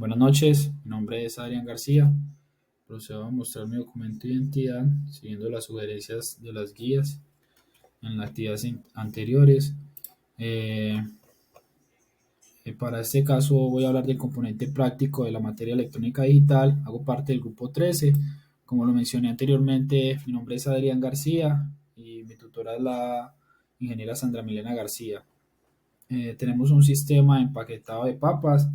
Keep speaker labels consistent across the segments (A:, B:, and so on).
A: Buenas noches, mi nombre es Adrián García. Procedo a mostrar mi documento de identidad siguiendo las sugerencias de las guías en las actividades anteriores. Eh, para este caso voy a hablar del componente práctico de la materia electrónica digital. Hago parte del grupo 13. Como lo mencioné anteriormente, mi nombre es Adrián García y mi tutora es la ingeniera Sandra Milena García. Tenemos un sistema empaquetado de papas.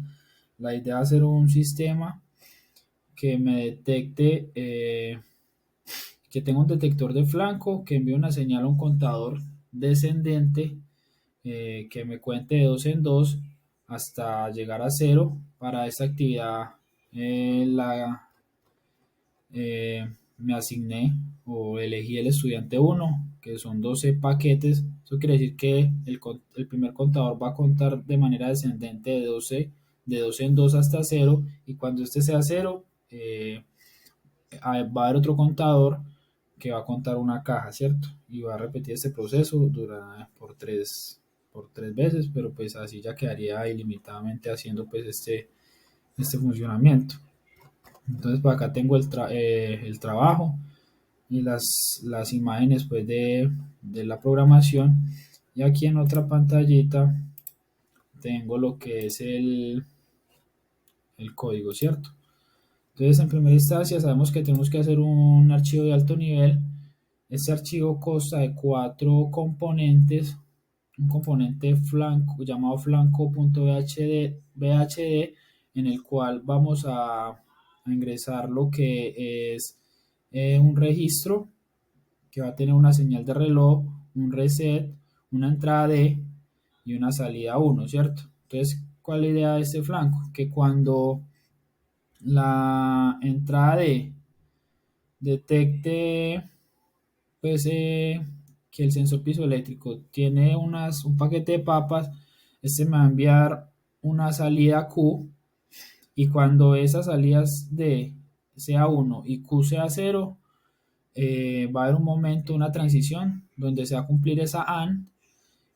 A: La idea es hacer un sistema que me detecte, que tenga un detector de flanco, que envíe una señal a un contador descendente, que me cuente de dos en dos hasta llegar a cero. Para esta actividad me asigné o elegí el estudiante uno, que son 12 paquetes. Eso quiere decir que el primer contador va a contar de manera descendente de 12 en 2 hasta cero, y cuando este sea cero, va a haber otro contador que va a contar una caja, ¿cierto? Y va a repetir este proceso por tres veces, pero pues así ya quedaría ilimitadamente haciendo pues este funcionamiento. Entonces, por acá tengo el trabajo y las imágenes pues de la programación. Y aquí en otra pantallita tengo lo que es el código, ¿cierto? Entonces, en primera instancia, sabemos que tenemos que hacer un archivo de alto nivel. Este archivo consta de cuatro componentes. Un componente flanco llamado flanco.bhd, en el cual vamos a ingresar lo que es un registro que va a tener una señal de reloj, un reset, una entrada D y una salida 1, ¿cierto? Entonces, ¿cuál es la idea de este flanco? Que cuando la entrada D detecte pues que el sensor piezoeléctrico tiene un paquete de papas, este me va a enviar una salida Q, y cuando esas salidas D sea 1 y Q sea 0, va a haber un momento, una transición donde se va a cumplir esa AND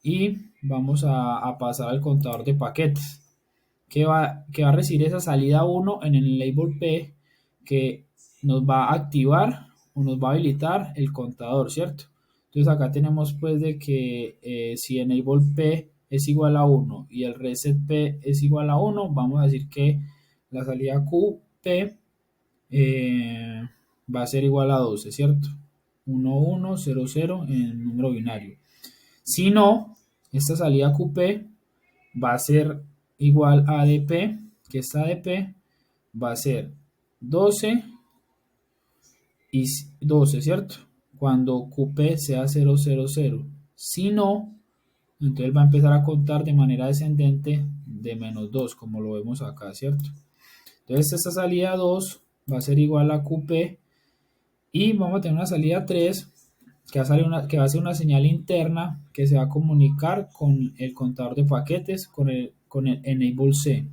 A: y vamos a pasar al contador de paquetes que va a recibir esa salida 1 en el label P, que nos va a activar o nos va a habilitar el contador, ¿cierto? Entonces acá tenemos pues de que si enable P es igual a 1 y el reset P es igual a 1, vamos a decir que la salida QP va a ser igual a 12, ¿cierto? 1, 1, 0, 0 en número binario. Si no, esta salida QP va a ser igual a ADP, que esta ADP va a ser 12 y 12, ¿cierto? Cuando QP sea 0, 0, 0. Si no, entonces va a empezar a contar de manera descendente de menos 2, como lo vemos acá, ¿cierto? Entonces esta salida 2 va a ser igual a QP, y vamos a tener una salida 3 que va a ser una señal interna que se va a comunicar con el contador de paquetes, con el enable C.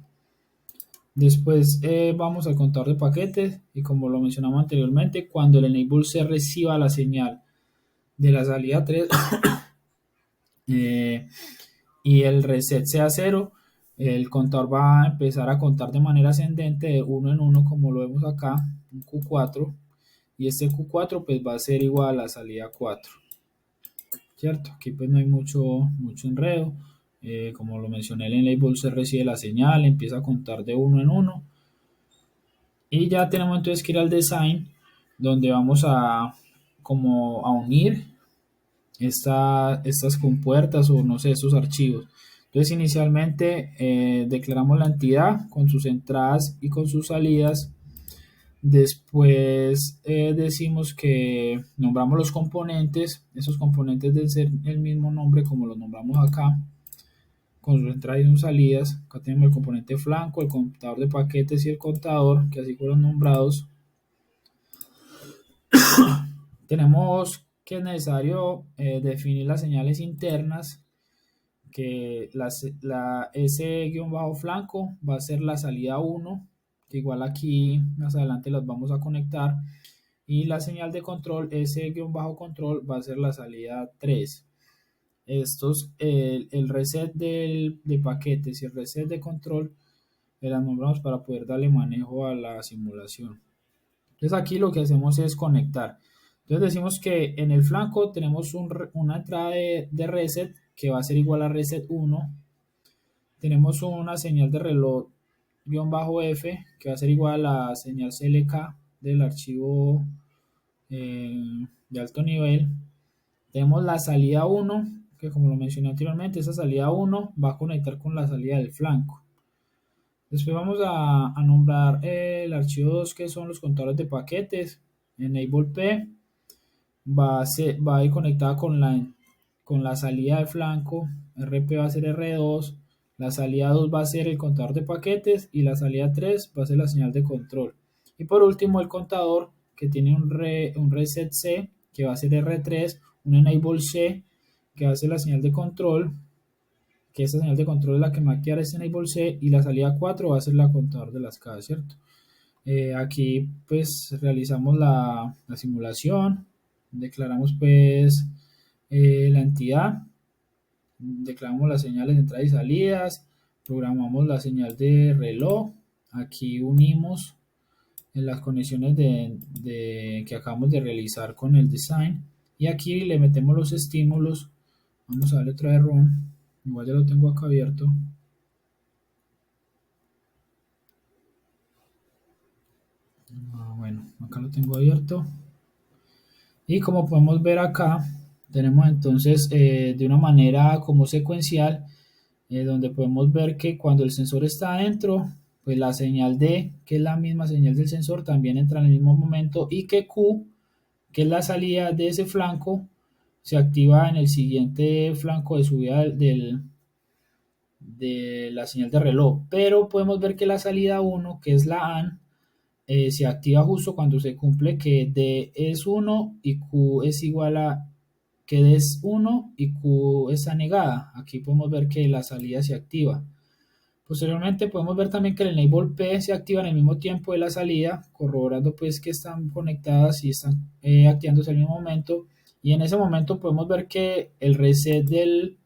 A: Después vamos al contador de paquetes y, como lo mencionamos anteriormente, cuando el enable C reciba la señal de la salida 3 eh, y el reset sea 0, el contador va a empezar a contar de manera ascendente de 1 en 1, como lo vemos acá, un Q4, y este Q4 pues va a ser igual a la salida 4, ¿cierto? Aquí pues no hay mucho enredo. Como lo mencioné, el enable C recibe la señal, empieza a contar de 1 en 1. Y ya tenemos entonces que ir al design, donde vamos como a unir estas compuertas o no sé, estos archivos. Entonces inicialmente declaramos la entidad con sus entradas y con sus salidas. Después decimos que nombramos los componentes. Esos componentes deben ser el mismo nombre como los nombramos acá, con sus entradas y sus salidas. Acá tenemos el componente flanco, el contador de paquetes y el contador, que así fueron nombrados. Tenemos que es necesario definir las señales internas, que S-flanco va a ser la salida 1, que igual aquí más adelante las vamos a conectar, y la señal de control S-control va a ser la salida 3. El reset de paquetes y el reset de control las nombramos para poder darle manejo a la simulación. Entonces aquí lo que hacemos es conectar. Entonces decimos que en el flanco tenemos una entrada de reset que va a ser igual a reset 1. Tenemos una señal de reloj -f que va a ser igual a la señal CLK del archivo de alto nivel. Tenemos la salida 1, que como lo mencioné anteriormente, esa salida 1 va a conectar con la salida del flanco. Después vamos a nombrar el archivo 2, que son los contadores de paquetes. Enable P va a ir conectada con la salida de flanco. RP va a ser R2. La salida 2 va a ser el contador de paquetes y la salida 3 va a ser la señal de control. Y por último el contador que tiene un reset C que va a ser R3, un enable C que va a ser la señal de control, que esta señal de control es la que me va a activar este enable C, y la salida 4 va a ser la contador de las casas, ¿cierto? Aquí pues realizamos la simulación, declaramos pues la entidad, declaramos las señales de entrada y salidas, programamos la señal de reloj, aquí unimos en las conexiones que acabamos de realizar con el design, y aquí le metemos los estímulos. Vamos a darle otra vez run, igual ya lo tengo acá abierto. Bueno, acá lo tengo abierto. Y como podemos ver acá, tenemos entonces de una manera como secuencial, donde podemos ver que cuando el sensor está adentro, pues la señal D, que es la misma señal del sensor, también entra en el mismo momento, y que Q, que es la salida de ese flanco, se activa en el siguiente flanco de subida de la señal de reloj. Pero podemos ver que la salida 1, que es la AN, se activa justo cuando se cumple que D es 1 y Q es igual a que D es 1 y Q está negada. Aquí podemos ver que la salida se activa. Posteriormente podemos ver también que el enable P se activa en el mismo tiempo de la salida, corroborando pues que están conectadas y están activándose al mismo momento. Y en ese momento podemos ver que el reset del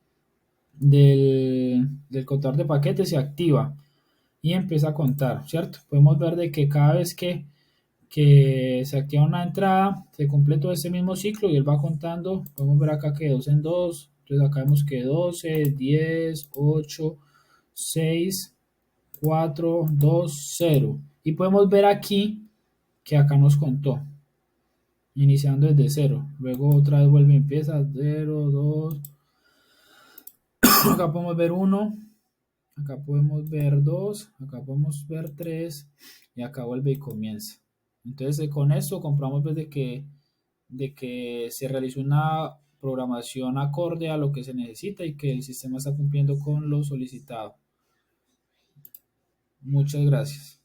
A: contador de paquetes se activa y empieza a contar, ¿cierto? Podemos ver de que cada vez que se activa una entrada, se cumple todo ese mismo ciclo y él va contando. Podemos ver acá que 2 en 2, entonces acá vemos que 12, 10, 8, 6, 4, 2, 0. Y podemos ver aquí que acá nos contó, iniciando desde 0. Luego otra vez vuelve y empieza 0, 2. Acá podemos ver 1, acá podemos ver 2, acá podemos ver 3 y acá vuelve y comienza. Entonces con esto comprobamos pues, de que se realizó una programación acorde a lo que se necesita y que el sistema está cumpliendo con lo solicitado. Muchas gracias.